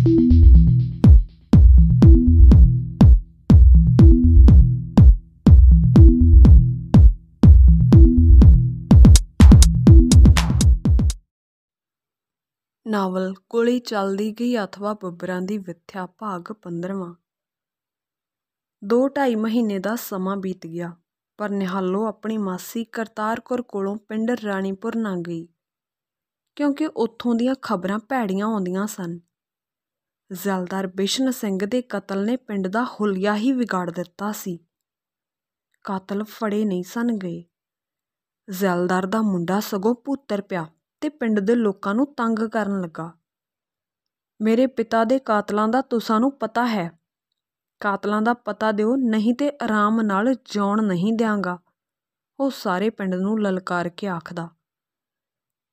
Novel ਗੋਲੀ ਚੱਲਦੀ ਗਈ ਅਥਵਾ ਬੱਬਰਾਂ ਦੀ ਵਿੱਥਿਆ ਭਾਗ 15ਵਾਂ। 2-2.5 ਮਹੀਨੇ ਦਾ ਸਮਾਂ ਬੀਤ ਗਿਆ, ਪਰ ਨਿਹਾਲੋ ਆਪਣੀ ਮਾਸੀ ਕਰਤਾਰ ਕੌਰ ਕੋਲੋਂ ਪਿੰਡ ਰਾਣੀਪੁਰ ਨਾ ਗਈ, ਕਿਉਂਕਿ ਉੱਥੋਂ ਦੀਆਂ ਖ਼ਬਰਾਂ ਭੈੜੀਆਂ ਆਉਂਦੀਆਂ ਸਨ। ਜ਼ੈਲਦਾਰ ਬਿਸ਼ਨ ਸਿੰਘ ਦੇ ਕਤਲ ਨੇ ਪਿੰਡ ਦਾ ਹੁਲੀਆ ਹੀ ਵਿਗਾੜ ਦਿੱਤਾ ਸੀ। ਕਾਤਲ ਫੜੇ ਨਹੀਂ ਸਨ ਗਏ। ਜ਼ੈਲਦਾਰ ਦਾ ਮੁੰਡਾ ਸਗੋਂ ਭੁੱਤਰ ਪਿਆ ਤੇ ਪਿੰਡ ਦੇ ਲੋਕਾਂ ਨੂੰ ਤੰਗ ਕਰਨ ਲੱਗਾ। ਮੇਰੇ ਪਿਤਾ ਦੇ ਕਾਤਲਾਂ ਦਾ ਤੁਸਾਂ ਨੂੰ ਪਤਾ ਹੈ। ਕਾਤਲਾਂ ਦਾ ਪਤਾ ਦਿਓ, ਨਹੀਂ ਤੇ ਆਰਾਮ ਨਾਲ ਜਿਉਣ ਨਹੀਂ ਦਿਆਂਗਾ, ਉਹ ਸਾਰੇ ਪਿੰਡ ਨੂੰ ਲਲਕਾਰ ਕੇ ਆਖਦਾ।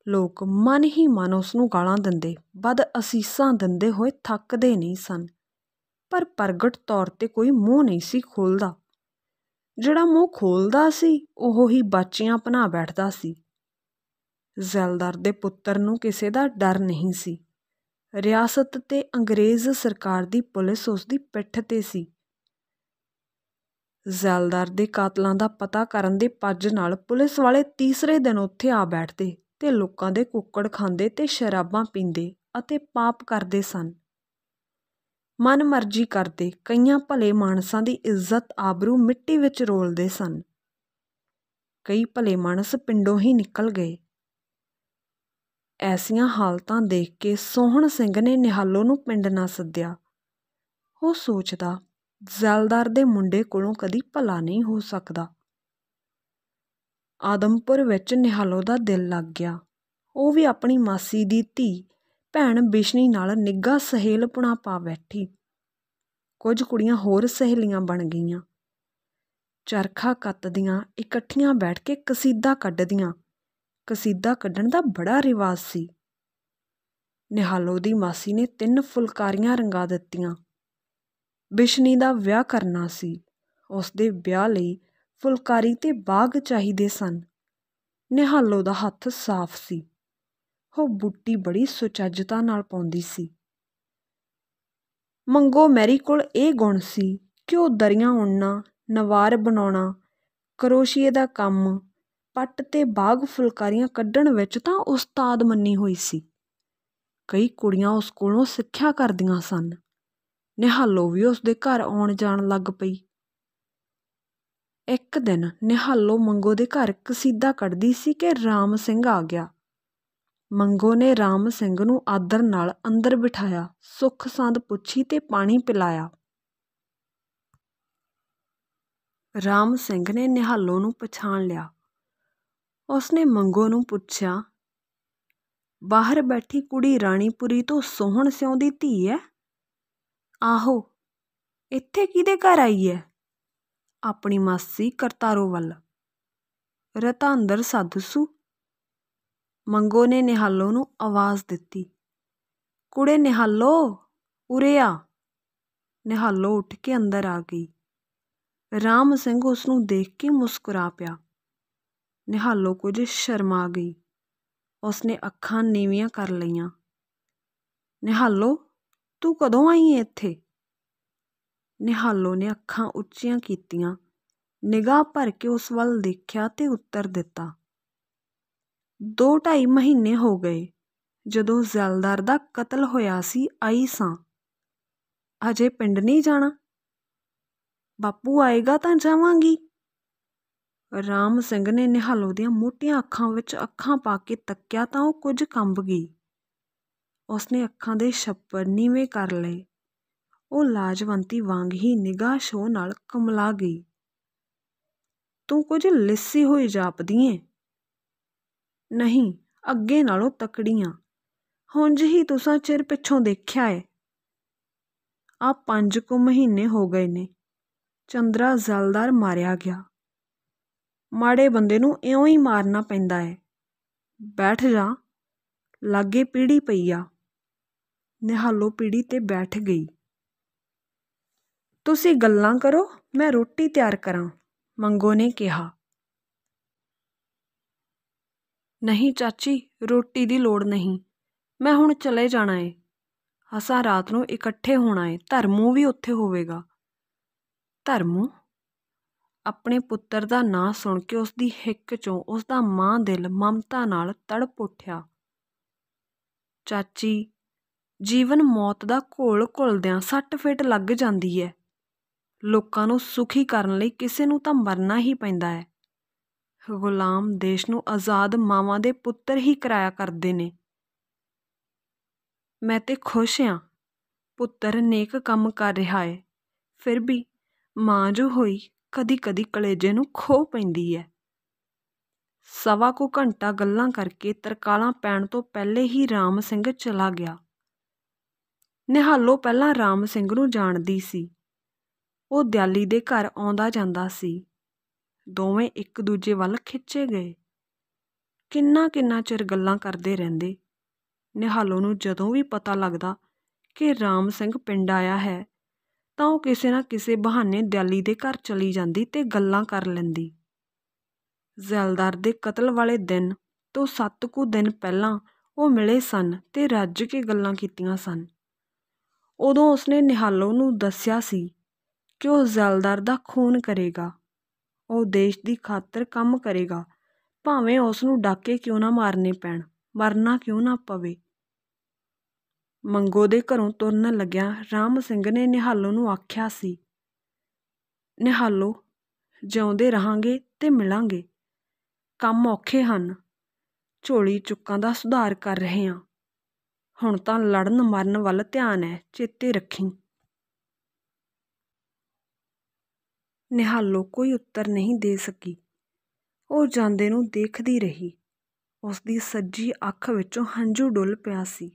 ਲੋਕ ਮਨ ਹੀ ਮਨ ਉਸ ਨੂੰ ਗਾਲਾਂ ਦਿੰਦੇ, ਬਦ ਅਸੀਸਾਂ ਦਿੰਦੇ ਹੋਏ ਥੱਕਦੇ ਨਹੀਂ ਸਨ, ਪਰ ਪ੍ਰਗਟ ਤੌਰ 'ਤੇ ਕੋਈ ਮੂੰਹ ਨਹੀਂ ਸੀ ਖੋਲ੍ਹਦਾ। ਜਿਹੜਾ ਮੂੰਹ ਖੋਲ੍ਹਦਾ ਸੀ, ਉਹ ਹੀ ਬਾਚੀਆਂ ਭਨਾ ਬੈਠਦਾ ਸੀ। ਜ਼ੈਲਦਾਰ ਦੇ ਪੁੱਤਰ ਨੂੰ ਕਿਸੇ ਦਾ ਡਰ ਨਹੀਂ ਸੀ। ਰਿਆਸਤ ਤੇ ਅੰਗਰੇਜ਼ ਸਰਕਾਰ ਦੀ ਪੁਲਿਸ ਉਸ ਦੀ ਪਿੱਠ 'ਤੇ ਸੀ। ਜ਼ੈਲਦਾਰ ਦੇ ਕਾਤਲਾਂ ਦਾ ਪਤਾ ਕਰਨ ਦੇ ਪੱਜ ਨਾਲ ਪੁਲਿਸ ਵਾਲੇ ਤੀਸਰੇ ਦਿਨ ਉੱਥੇ ਆ ਬੈਠਦੇ ਤੇ ਲੋਕਾਂ ਦੇ ਕੁੱਕੜ ਖਾਂਦੇ ਤੇ ਸ਼ਰਾਬਾਂ ਪੀਂਦੇ ਅਤੇ ਪਾਪ ਕਰਦੇ ਸਨ। ਮਨ ਮਰਜ਼ੀ ਕਰਦੇ, ਕਈਆਂ ਭਲੇ ਮਾਨਸਾਂ ਦੀ ਇੱਜ਼ਤ ਆਬਰੂ ਮਿੱਟੀ ਵਿੱਚ ਰੋਲਦੇ ਸਨ। ਕਈ ਭਲੇ ਮਾਨਸ ਪਿੰਡੋਂ ਹੀ ਨਿਕਲ ਗਏ। ਐਸੀਆਂ ਹਾਲਤਾਂ ਦੇਖ ਕੇ ਸੋਹਣ ਸਿੰਘ ਨੇ ਨਿਹਾਲੋ ਨੂੰ ਪਿੰਡ ਨਾ ਸੱਦਿਆ। ਉਹ ਸੋਚਦਾ, ਜ਼ੈਲਦਾਰ ਦੇ ਮੁੰਡੇ ਕੋਲੋਂ ਕਦੀ ਭਲਾ ਨਹੀਂ ਹੋ ਸਕਦਾ। ਆਦਮਪੁਰ ਵਿੱਚ ਨਿਹਾਲੋ ਦਾ ਦਿਲ ਲੱਗ ਗਿਆ। ਉਹ ਵੀ ਆਪਣੀ ਮਾਸੀ ਦੀ ਧੀ ਭੈਣ ਬਿਸ਼ਨੀ ਨਾਲ ਨਿੱਘਾ ਸਹੇਲਪੁਣਾ ਪਾ ਬੈਠੀ। ਕੁਝ ਕੁੜੀਆਂ ਹੋਰ ਸਹੇਲੀਆਂ ਬਣ ਗਈਆਂ। ਚਰਖਾ ਕੱਤਦੀਆਂ, ਇਕੱਠੀਆਂ ਬੈਠ ਕੇ ਕਸੀਦਾ ਕੱਢਦੀਆਂ। ਕਸੀਦਾ ਕੱਢਣ ਦਾ ਬੜਾ ਰਿਵਾਜ਼ ਸੀ। ਨਿਹਾਲੋ ਦੀ ਮਾਸੀ ਨੇ 3 ਫੁਲਕਾਰੀਆਂ ਰੰਗਾ ਦਿੱਤੀਆਂ। ਬਿਸ਼ਨੀ ਦਾ ਵਿਆਹ ਕਰਨਾ ਸੀ। ਉਸ ਦੇ ਵਿਆਹ ਲਈ ਫੁਲਕਾਰੀ ਤੇ ਬਾਗ ਚਾਹੀਦੇ ਸਨ। ਨਿਹਾਲੋ ਦਾ ਹੱਥ ਸਾਫ਼ ਸੀ। ਉਹ ਬੂਟੀ ਬੜੀ ਸੁਚੱਜਤਾ ਨਾਲ ਪਾਉਂਦੀ ਸੀ। ਮੰਗੋ ਮੈਰੀ ਕੋਲ ਇਹ ਗੁਣ ਸੀ ਕਿ ਉਹ ਦਰੀਆਂ ਉਣਨਾ, ਨਵਾਰ ਬਣਾਉਣਾ, ਕਰੋਸ਼ੀਏ ਦਾ ਕੰਮ, ਪੱਟ ਤੇ ਬਾਗ ਫੁਲਕਾਰੀਆਂ ਕੱਢਣ ਵਿੱਚ ਤਾਂ ਉਸਤਾਦ ਮੰਨੀ ਹੋਈ ਸੀ। ਕਈ ਕੁੜੀਆਂ ਉਸ ਕੋਲੋਂ ਸਿੱਖਿਆ ਕਰਦੀਆਂ ਸਨ। ਨਿਹਾਲੋ ਵੀ ਉਸ ਦੇ ਘਰ ਆਉਣ ਜਾਣ ਲੱਗ ਪਈ। ਇੱਕ ਦਿਨ ਨਿਹਾਲੋ ਮੰਗੋ ਦੇ ਘਰ ਕਸੀਦਾ ਕੱਢਦੀ ਸੀ ਕਿ ਰਾਮ ਸਿੰਘ ਆ ਗਿਆ। ਮੰਗੋ ਨੇ ਰਾਮ ਸਿੰਘ ਨੂੰ ਆਦਰ ਨਾਲ ਅੰਦਰ ਬਿਠਾਇਆ, ਸੁੱਖ ਸੰਦ ਪੁੱਛੀ ਤੇ ਪਾਣੀ ਪਿਲਾਇਆ। ਰਾਮ ਸਿੰਘ ਨੇ ਨਿਹਾਲੋ ਨੂੰ ਪਛਾਣ ਲਿਆ। ਉਸਨੇ ਮੰਗੋ ਨੂੰ ਪੁੱਛਿਆ, ਬਾਹਰ ਬੈਠੀ ਕੁੜੀ ਰਾਣੀਪੁਰੀ ਤੋਂ ਸੋਹਣ ਸਿਉਂ ਦੀ ਧੀ ਹੈ? ਆਹੋ। ਇੱਥੇ ਕਿਹਦੇ ਘਰ ਆਈ ਹੈ? ਆਪਣੀ ਮਾਸੀ ਕਰਤਾਰੋ ਵੱਲ। ਰਤਾ ਅੰਦਰ ਸੱਦਸੂ। ਮੰਗੋ ਨੇ ਨਿਹਾਲੋ ਨੂੰ ਆਵਾਜ਼ ਦਿੱਤੀ। ਕੁੜੇ ਨਿਹਾਲੋ, ਉਰੇ ਆ। ਨਿਹਾਲੋ ਉੱਠ ਕੇ ਅੰਦਰ ਆ ਗਈ। ਰਾਮ ਸਿੰਘ ਉਸ ਨੂੰ ਦੇਖ ਕੇ ਮੁਸਕਰਾ ਪਿਆ। ਨਿਹਾਲੋ ਕੁਝ ਸ਼ਰਮਾ ਗਈ। ਉਸਨੇ ਅੱਖਾਂ ਨੀਵੀਆਂ ਕਰ ਲਈਆਂ। ਨਿਹਾਲੋ, ਤੂੰ ਕਦੋਂ ਆਈ ਏ ਇੱਥੇ? ਨਿਹਾਲੋ ਨੇ ਅੱਖਾਂ ਉੱਚੀਆਂ ਕੀਤੀਆਂ, ਨਿਗਾਹ ਭਰ ਕੇ ਉਸ ਵੱਲ ਦੇਖਿਆ ਤੇ ਉੱਤਰ ਦਿੱਤਾ, 2-2.5 ਮਹੀਨੇ ਹੋ ਗਏ। ਜਦੋਂ ਜ਼ੈਲਦਾਰ ਦਾ ਕਤਲ ਹੋਇਆ ਸੀ ਆਈ ਸਾਂ। ਅਜੇ ਪਿੰਡ ਨਹੀਂ ਜਾਣਾ? ਬਾਪੂ ਆਏਗਾ ਤਾਂ ਜਾਵਾਂਗੀ। ਰਾਮ ਸਿੰਘ ਨੇ ਨਿਹਾਲੋ ਦੀਆਂ ਮੋਟੀਆਂ ਅੱਖਾਂ ਵਿੱਚ ਅੱਖਾਂ ਪਾ ਕੇ ਤੱਕਿਆ ਤਾਂ ਉਹ ਕੁਝ ਕੰਬ ਗਈ। ਉਸਨੇ ਅੱਖਾਂ ਦੇ ਛੱਪੜ ਨੀਵੇਂ ਕਰ ਲਏ। ਉਹ ਲਾਜਵੰਤੀ ਵਾਂਗ ਹੀ ਨਿਗਾਹ ਸ਼ੋਅ ਨਾਲ ਕੁਮਲਾ ਗਈ। ਤੂੰ ਕੁਝ ਲਿੱਸੀ ਹੋਈ ਜਾਪਦੀ ਏਂ। ਨਹੀਂ, ਅੱਗੇ ਨਾਲੋਂ ਤਕੜੀਆਂ। ਹੁੰਝ ਹੀ ਤੁਸਾਂ ਚਿਰ ਪਿੱਛੋਂ ਦੇਖਿਆ ਏ। ਆਹ 5 ਕੁ ਮਹੀਨੇ ਹੋ ਗਏ ਨੇ। ਚੰਦਰਾ ਜ਼ੈਲਦਾਰ ਮਾਰਿਆ ਗਿਆ। ਮਾੜੇ ਬੰਦੇ ਨੂੰ ਇਉਂ ਹੀ ਮਾਰਨਾ ਪੈਂਦਾ ਏ। ਬੈਠ ਜਾ, ਲਾਗੇ ਪੀੜੀ ਪਈ ਆ। ਨਿਹਾਲੋ ਪੀੜੀ 'ਤੇ ਬੈਠ ਗਈ। ਤੁਸੀਂ ਗੱਲਾਂ ਕਰੋ, ਮੈਂ ਰੋਟੀ ਤਿਆਰ ਕਰਾਂ, ਮੰਗੋ ਨੇ ਕਿਹਾ। ਨਹੀਂ ਚਾਚੀ, ਰੋਟੀ ਦੀ ਲੋੜ ਨਹੀਂ, ਮੈਂ ਹੁਣ ਚਲੇ ਜਾਣਾ ਏ। ਅਸਾਂ ਰਾਤ ਨੂੰ ਇਕੱਠੇ ਹੋਣਾ ਏ, ਧਰਮੂ ਵੀ ਉੱਥੇ ਹੋਵੇਗਾ। ਧਰਮੂ? ਆਪਣੇ ਪੁੱਤਰ ਦਾ ਨਾਂ ਸੁਣ ਕੇ ਉਸਦੀ ਹਿੱਕ 'ਚੋਂ ਉਸਦਾ ਮਾਂ ਦਿਲ ਮਮਤਾ ਨਾਲ ਤੜਪ ਉੱਠਿਆ। ਚਾਚੀ, ਜੀਵਨ ਮੌਤ ਦਾ ਘੋਲ ਘੁਲਦਿਆਂ ਸੱਟ ਫੇਟ ਲੱਗ ਜਾਂਦੀ ਹੈ। ਲੋਕਾਂ ਨੂੰ ਸੁਖੀ ਕਰਨ ਲਈ ਕਿਸੇ ਨੂੰ ਤਾਂ ਮਰਨਾ ਹੀ ਪੈਂਦਾ ਹੈ। ਗੁਲਾਮ ਦੇਸ਼ ਨੂੰ ਆਜ਼ਾਦ ਮਾਵਾਂ ਦੇ ਪੁੱਤਰ ਹੀ ਕਰਾਇਆ ਕਰਦੇ ਨੇ। ਮੈਂ ਤੇ ਖੁਸ਼ ਹਾਂ, ਪੁੱਤਰ ਨੇਕ ਕੰਮ ਕਰ ਰਿਹਾ ਏ। ਫਿਰ ਵੀ ਮਾਂ ਜੋ ਹੋਈ ਕਦੀ ਕਦੀ ਕਲੇਜੇ ਨੂੰ ਖੋਹ ਪੈਂਦੀ ਹੈ। ਸਵਾ ਕੁ ਘੰਟਾ ਗੱਲਾਂ ਕਰਕੇ ਤਰਕਾਲਾਂ ਪੈਣ ਤੋਂ ਪਹਿਲੇ ਹੀ ਰਾਮ ਸਿੰਘ ਚਲਾ ਗਿਆ। ਨਿਹਾਲੋ ਪਹਿਲਾਂ ਰਾਮ ਸਿੰਘ ਨੂੰ ਜਾਣਦੀ ਸੀ। ਉਹ ਦਿਆਲੀ ਦੇ ਘਰ ਆਉਂਦਾ ਜਾਂਦਾ ਸੀ। ਦੋਵੇਂ ਇੱਕ ਦੂਜੇ ਵੱਲ ਖਿੱਚੇ ਗਏ। ਕਿੰਨਾ ਕਿੰਨਾ ਚਿਰ ਗੱਲਾਂ ਕਰਦੇ ਰਹਿੰਦੇ। ਨਿਹਾਲੋ ਨੂੰ ਜਦੋਂ ਵੀ ਪਤਾ ਲੱਗਦਾ ਕਿ ਰਾਮ ਸਿੰਘ ਪਿੰਡ ਆਇਆ ਹੈ ਤਾਂ ਉਹ ਕਿਸੇ ਨਾ ਕਿਸੇ ਬਹਾਨੇ ਦਿਆਲੀ ਦੇ ਘਰ ਚਲੀ ਜਾਂਦੀ ਤੇ ਗੱਲਾਂ ਕਰ ਲੈਂਦੀ। ਜ਼ੈਲਦਾਰ ਦੇ ਕਤਲ ਵਾਲੇ ਦਿਨ ਤੋਂ 7 ਕੁ ਦਿਨ ਪਹਿਲਾਂ ਉਹ ਮਿਲੇ ਸਨ ਤੇ ਰੱਜ ਕੇ ਗੱਲਾਂ ਕੀਤੀਆਂ ਸਨ। ਉਦੋਂ ਉਸਨੇ ਨਿਹਾਲੋ ਨੂੰ ਦੱਸਿਆ ਸੀ ਕਿ ਉਹ ਜ਼ੈਲਦਾਰ ਦਾ ਖੂਨ ਕਰੇਗਾ। ਉਹ ਦੇਸ਼ ਦੀ ਖਾਤਰ ਕੰਮ ਕਰੇਗਾ, ਭਾਵੇਂ ਉਸ ਨੂੰ ਡਾਕੇ ਕਿਉਂ ਨਾ ਮਾਰਨੇ ਪੈਣ, ਮਰਨਾ ਕਿਉਂ ਨਾ ਪਵੇ। ਮੰਗੋ ਦੇ ਘਰੋਂ ਤੁਰਨ ਲੱਗਿਆ ਰਾਮ ਸਿੰਘ ਨੇ ਨਿਹਾਲੋ ਨੂੰ ਆਖਿਆ ਸੀ, ਨਿਹਾਲੋ, ਜਿਉਂਦੇ ਰਹਾਂਗੇ ਤੇ ਮਿਲਾਂਗੇ। ਕੰਮ ਔਖੇ ਹਨ, ਝੋਲੀ ਚੁੱਕਾਂ ਦਾ ਸੁਧਾਰ ਕਰ ਰਹੇ ਹਾਂ। ਹੁਣ ਤਾਂ ਲੜਨ ਮਰਨ ਵੱਲ ਧਿਆਨ ਹੈ, ਚੇਤੇ ਰੱਖੀਂ। ਨਿਹਾਲੋ ਕੋਈ ਉੱਤਰ ਨਹੀਂ ਦੇ ਸਕੀ। ਉਹ ਜਾਂਦੇ ਨੂੰ ਦੇਖਦੀ ਰਹੀ। ਉਸਦੀ ਸੱਜੀ ਅੱਖ ਵਿੱਚੋਂ ਹੰਝੂ ਡੁੱਲ ਪਿਆ ਸੀ।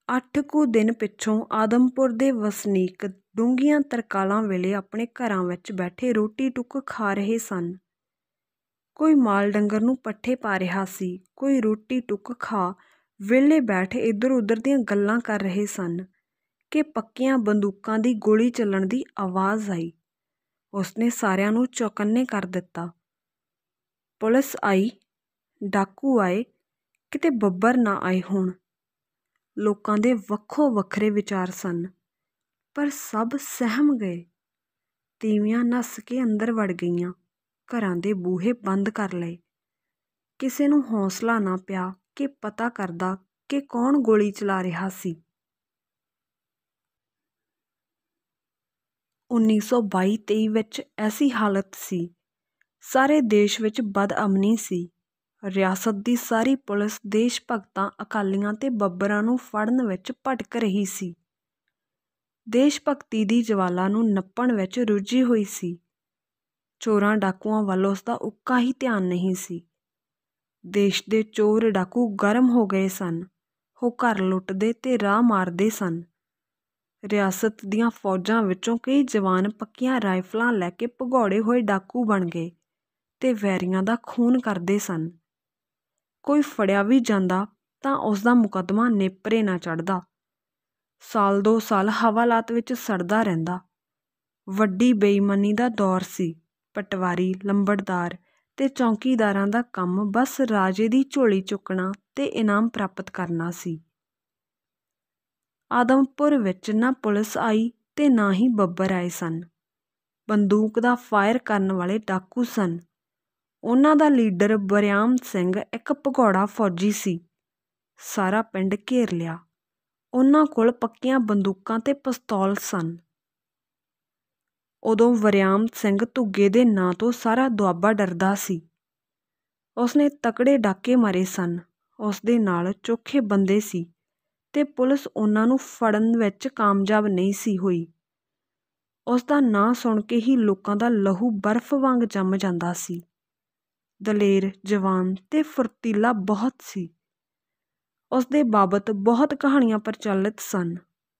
8 ਕੁ ਦਿਨ ਪਿੱਛੋਂ ਆਦਮਪੁਰ ਦੇ ਵਸਨੀਕ ਡੂੰਘੀਆਂ ਤਰਕਾਲਾਂ ਵੇਲੇ ਆਪਣੇ ਘਰਾਂ ਵਿੱਚ ਬੈਠੇ ਰੋਟੀ ਟੁੱਕ ਖਾ ਰਹੇ ਸਨ। ਕੋਈ ਮਾਲ ਡੰਗਰ ਨੂੰ ਪੱਠੇ ਪਾ ਰਿਹਾ ਸੀ, ਕੋਈ ਰੋਟੀ ਟੁੱਕ ਖਾ ਵਿਹਲੇ ਬੈਠ ਇੱਧਰ ਉੱਧਰ ਦੀਆਂ ਗੱਲਾਂ ਕਰ ਰਹੇ ਸਨ ਕਿ ਪੱਕੀਆਂ ਬੰਦੂਕਾਂ ਦੀ ਗੋਲੀ ਚੱਲਣ ਦੀ ਆਵਾਜ਼ ਆਈ। ਉਸਨੇ ਸਾਰਿਆਂ ਨੂੰ ਚੌਕੰਨੇ ਕਰ ਦਿੱਤਾ। ਪੁਲਿਸ ਆਈ, ਡਾਕੂ ਆਏ, ਕਿਤੇ ਬੱਬਰ ਨਾ ਆਏ ਹੋਣ। ਲੋਕਾਂ ਦੇ ਵੱਖੋ ਵੱਖਰੇ ਵਿਚਾਰ ਸਨ, ਪਰ ਸਭ ਸਹਿਮ ਗਏ। ਤੀਵੀਆਂ ਨੱਸ ਕੇ ਅੰਦਰ ਵੜ ਗਈਆਂ, ਘਰਾਂ ਦੇ ਬੂਹੇ ਬੰਦ ਕਰ ਲਏ। ਕਿਸੇ ਨੂੰ ਹੌਸਲਾ ਨਾ ਪਿਆ ਕਿ ਪਤਾ ਕਰਦਾ ਕਿ ਕੌਣ ਗੋਲੀ ਚਲਾ ਰਿਹਾ ਸੀ। 1922-23 ਵਿੱਚ ਐਸੀ ਹਾਲਤ ਸੀ। ਸਾਰੇ ਦੇਸ਼ ਵਿੱਚ ਬਦਅਮਨੀ ਸੀ। ਰਿਆਸਤ ਦੀ ਸਾਰੀ ਪੁਲਿਸ ਦੇਸ਼ ਭਗਤਾਂ, ਅਕਾਲੀਆਂ ਤੇ ਬੱਬਰਾਂ ਨੂੰ ਫੜਨ ਵਿੱਚ ਭਟਕ ਰਹੀ ਸੀ। ਦੇਸ਼ ਭਗਤੀ ਦੀ ਜਵਾਲਾ ਨੂੰ ਨੱਪਣ ਵਿੱਚ ਰੁੱਝੀ ਹੋਈ ਸੀ। ਚੋਰਾਂ ਡਾਕੂਆਂ ਵੱਲ ਉਸਦਾ ਉੱਕਾ ਹੀ ਧਿਆਨ ਨਹੀਂ ਸੀ। ਦੇਸ਼ ਦੇ ਚੋਰ ਡਾਕੂ ਗਰਮ ਹੋ ਗਏ ਸਨ। ਉਹ ਘਰ ਲੁੱਟਦੇ ਤੇ ਰਾਹ ਮਾਰਦੇ ਸਨ। ਰਿਆਸਤ ਦੀਆਂ ਫੌਜਾਂ ਵਿੱਚੋਂ ਕਈ ਜਵਾਨ ਪੱਕੀਆਂ ਰਾਈਫਲਾਂ ਲੈ ਕੇ ਭਗੌੜੇ ਹੋਏ ਡਾਕੂ ਬਣ ਗਏ ਤੇ ਵੈਰੀਆਂ ਦਾ ਖੂਨ ਕਰਦੇ ਸਨ। ਕੋਈ ਫੜਿਆ ਵੀ ਜਾਂਦਾ ਤਾਂ ਉਸਦਾ ਮੁਕੱਦਮਾ ਨੇਪਰੇ ਨਾ ਚੜ੍ਹਦਾ। ਸਾਲ 2 ਸਾਲ ਹਵਾਲਾਤ ਵਿੱਚ ਸੜਦਾ ਰਹਿੰਦਾ। ਵੱਡੀ ਬੇਈਮਾਨੀ ਦਾ ਦੌਰ ਸੀ। ਪਟਵਾਰੀ, ਲੰਬੜਦਾਰ ਤੇ ਚੌਕੀਦਾਰਾਂ ਦਾ ਕੰਮ ਬਸ ਰਾਜੇ ਦੀ ਝੋਲੀ ਚੁੱਕਣਾ ਤੇ ਇਨਾਮ ਪ੍ਰਾਪਤ ਕਰਨਾ ਸੀ। ਆਦਮਪੁਰ ਵਿੱਚ ਨਾ ਪੁਲਿਸ ਆਈ ਤੇ ਨਾ ਹੀ ਬੱਬਰ ਆਏ ਸਨ। ਬੰਦੂਕ ਦਾ ਫਾਇਰ ਕਰਨ ਵਾਲੇ ਡਾਕੂ ਸਨ। ਉਹਨਾਂ ਦਾ ਲੀਡਰ ਬਰਿਆਮ ਸਿੰਘ ਇੱਕ ਭਗੌੜਾ ਫੌਜੀ ਸੀ। ਸਾਰਾ ਪਿੰਡ ਘੇਰ ਲਿਆ। ਉਹਨਾਂ ਕੋਲ ਪੱਕੀਆਂ ਬੰਦੂਕਾਂ ਤੇ ਪਿਸਤੌਲ ਸਨ। ਉਦੋਂ ਵਰਿਆਮ ਸਿੰਘ ਧੁੱਗੇ ਦੇ ਨਾਂ ਤੋਂ ਸਾਰਾ ਦੁਆਬਾ ਡਰਦਾ ਸੀ। ਉਸਨੇ ਤਕੜੇ ਡਾਕੇ ਮਾਰੇ ਸਨ। ਉਸਦੇ ਨਾਲ ਚੋਖੇ ਬੰਦੇ ਸੀ ਤੇ ਪੁਲਿਸ ਉਹਨਾਂ ਨੂੰ ਫੜਨ ਵਿੱਚ ਕਾਮਯਾਬ ਨਹੀਂ ਸੀ ਹੋਈ। ਉਸਦਾ ਨਾਂ ਸੁਣ ਕੇ ਹੀ ਲੋਕਾਂ ਦਾ ਲਹੂ ਬਰਫ਼ ਵਾਂਗ ਜੰਮ ਜਾਂਦਾ ਸੀ। ਦਲੇਰ, ਜਵਾਨ ਤੇ ਫੁਰਤੀਲਾ ਬਹੁਤ ਸੀ। ਉਸਦੇ ਬਾਬਤ ਬਹੁਤ ਕਹਾਣੀਆਂ ਪ੍ਰਚਲਿਤ ਸਨ।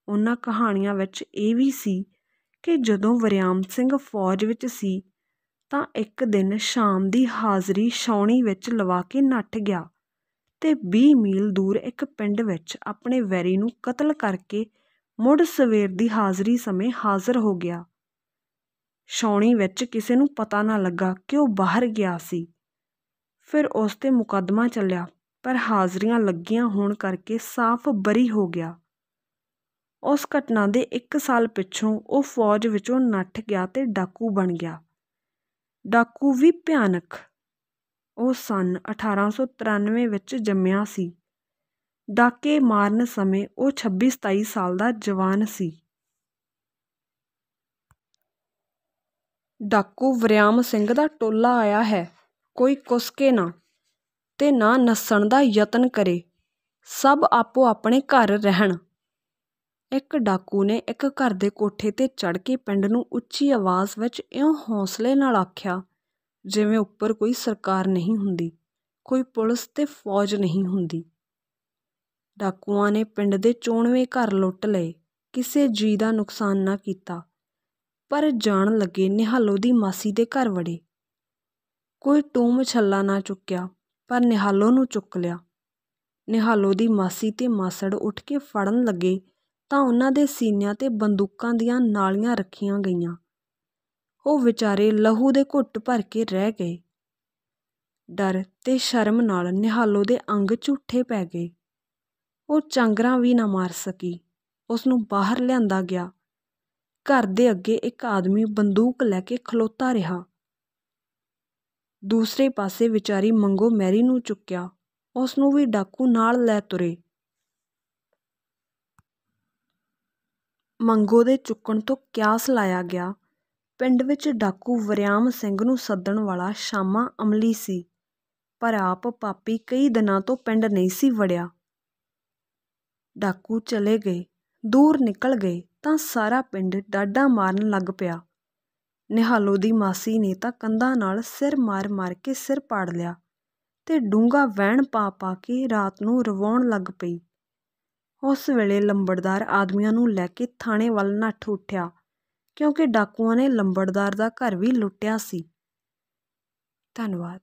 ਉਹਨਾਂ ਕਹਾਣੀਆਂ ਵਿੱਚ ਇਹ ਵੀ ਸੀ ਕਿ ਜਦੋਂ ਵਰਿਆਮ ਸਿੰਘ ਫੌਜ ਵਿੱਚ ਸੀ ਤਾਂ ਇੱਕ ਦਿਨ ਸ਼ਾਮ ਦੀ ਹਾਜ਼ਰੀ ਛਾਉਣੀ ਵਿੱਚ ਲਵਾ ਕੇ ਨੱਠ ਗਿਆ ਤੇ 20 ਮੀਲ ਦੂਰ ਇੱਕ ਪਿੰਡ ਵਿੱਚ ਆਪਣੇ ਵੈਰੀ ਨੂੰ ਕਤਲ ਕਰਕੇ ਮੁੜ ਸਵੇਰ ਦੀ ਹਾਜ਼ਰੀ ਸਮੇਂ ਹਾਜ਼ਰ ਹੋ ਗਿਆ। ਛਾਉਣੀ ਵਿੱਚ ਕਿਸੇ ਨੂੰ ਪਤਾ ਨਾ ਲੱਗਾ ਕਿ ਉਹ ਬਾਹਰ ਗਿਆ ਸੀ। ਫਿਰ ਉਸ 'ਤੇ ਮੁਕੱਦਮਾ ਚੱਲਿਆ ਪਰ ਹਾਜ਼ਰੀਆਂ ਲੱਗੀਆਂ ਹੋਣ ਕਰਕੇ ਸਾਫ਼ ਬਰੀ ਹੋ ਗਿਆ। ਉਸ ਘਟਨਾ ਦੇ 1 ਸਾਲ ਪਿੱਛੋਂ ਉਹ ਫੌਜ ਵਿੱਚੋਂ ਨੱਠ ਗਿਆ ਤੇ ਡਾਕੂ ਬਣ ਗਿਆ। ਡਾਕੂ ਵੀ ਭਿਆਨਕ। ਉਹ ਸੰਨ 1893 ਵਿੱਚ ਜੰਮਿਆ ਸੀ। ਡਾਕੇ ਮਾਰਨ ਸਮੇਂ ਉਹ 26-27 ਸਾਲ ਦਾ ਜਵਾਨ ਸੀ। ਡਾਕੂ ਵਰਿਆਮ ਸਿੰਘ ਦਾ ਟੋਲਾ ਆਇਆ ਹੈ। ਕੋਈ ਕੁਸਕੇ ਨਾ ਤੇ ਨਾ ਨੱਸਣ ਦਾ ਯਤਨ ਕਰੇ। ਸਭ ਆਪੋ ਆਪਣੇ ਘਰ ਰਹਿਣ। ਇੱਕ ਡਾਕੂ ਨੇ ਇੱਕ ਘਰ ਦੇ ਕੋਠੇ 'ਤੇ ਚੜ੍ਹ ਕੇ ਪਿੰਡ ਨੂੰ ਉੱਚੀ ਆਵਾਜ਼ ਵਿੱਚ ਇਉਂ ਹੌਸਲੇ ਨਾਲ ਆਖਿਆ ਜਿਵੇਂ ਉੱਪਰ ਕੋਈ ਸਰਕਾਰ ਨਹੀਂ ਹੁੰਦੀ, ਕੋਈ ਪੁਲਿਸ ਤੇ ਫੌਜ ਨਹੀਂ ਹੁੰਦੀ। ਡਾਕੂਆਂ ਨੇ ਪਿੰਡ ਦੇ 94 ਘਰ ਲੁੱਟ ਲਏ, ਕਿਸੇ ਜੀਅ ਦਾ ਨੁਕਸਾਨ ਨਾ ਕੀਤਾ, ਪਰ ਜਾਣ ਲੱਗੇ ਨਿਹਾਲੋ ਦੀ ਮਾਸੀ ਦੇ ਘਰ ਵੜੇ। ਕੋਈ ਟੂਮ ਛੱਲਾ ਨਾ ਚੁੱਕਿਆ, ਪਰ ਨਿਹਾਲੋ ਨੂੰ ਚੁੱਕ ਲਿਆ। ਨਿਹਾਲੋ ਦੀ ਮਾਸੀ ਤੇ ਮਾਸੜ ਉੱਠ ਕੇ ਫੜਨ ਲੱਗੇ ਤਾਂ ਉਹਨਾਂ ਦੇ ਸੀਨਿਆਂ 'ਤੇ ਬੰਦੂਕਾਂ ਦੀਆਂ ਨਾਲੀਆਂ ਰੱਖੀਆਂ ਗਈਆਂ। ਉਹ ਵਿਚਾਰੇ ਲਹੂ ਦੇ ਘੁੱਟ ਭਰ ਕੇ ਰਹਿ ਗਏ। ਡਰ ਤੇ ਸ਼ਰਮ ਨਾਲ ਨਿਹਾਲੋ ਦੇ ਅੰਗ ਝੂਠੇ ਪੈ ਗਏ। ਉਹ ਚਾਂਗਰਾਂ ਵੀ ਨਾ ਮਾਰ ਸਕੀ। ਉਸ ਨੂੰ ਬਾਹਰ ਲਿਆਂਦਾ ਗਿਆ। ਘਰ ਦੇ ਅੱਗੇ ਇੱਕ ਆਦਮੀ ਬੰਦੂਕ ਲੈ ਕੇ ਖਲੋਤਾ ਰਿਹਾ। ਦੂਸਰੇ ਪਾਸੇ ਵਿਚਾਰੀ ਮੰਗੋ ਮੈਰੀ ਨੂੰ ਚੁੱਕਿਆ। ਉਸ ਨੂੰ ਵੀ ਡਾਕੂ ਨਾਲ ਲੈ ਤੁਰੇ। ਮੰਗੋ ਦੇ ਚੁੱਕਣ ਤੋਂ ਕਿਆਸ ਲਾਇਆ ਗਿਆ। ਪਿੰਡ ਵਿੱਚ ਡਾਕੂ ਵਰਿਆਮ ਸਿੰਘ ਨੂੰ ਸੱਦਣ ਵਾਲਾ ਸ਼ਾਮਾ ਅਮਲੀ ਸੀ, ਪਰ ਆਪ ਪਾਪੀ ਕਈ ਦਿਨਾਂ ਤੋਂ ਪਿੰਡ ਨਹੀਂ ਸੀ ਵੜਿਆ। ਡਾਕੂ ਚਲੇ ਗਏ, ਦੂਰ ਨਿਕਲ ਗਏ ਤਾਂ ਸਾਰਾ ਪਿੰਡ ਡਾਢਾ ਮਾਰਨ ਲੱਗ ਪਿਆ। ਨਿਹਾਲੋ ਦੀ ਮਾਸੀ ਨੇ ਤਾਂ ਕੰਧਾਂ ਨਾਲ ਸਿਰ ਮਾਰ ਮਾਰ ਕੇ ਸਿਰ ਪਾੜ ਲਿਆ ਤੇ ਡੂੰਘਾ ਵਹਿਣ ਪਾ ਪਾ ਕੇ ਰਾਤ ਨੂੰ ਰਵਾਉਣ ਲੱਗ ਪਈ। ਉਸ ਵੇਲੇ ਲੰਬੜਦਾਰ ਆਦਮੀਆਂ ਨੂੰ ਲੈ ਕੇ ਥਾਣੇ ਵੱਲ ਨੱਠ ਉੱਠਿਆ, ਕਿਉਂਕਿ ਡਾਕੂਆਂ ਨੇ ਲੰਬੜਦਾਰ ਦਾ ਘਰ ਵੀ ਲੁੱਟਿਆ ਸੀ। ਧੰਨਵਾਦ।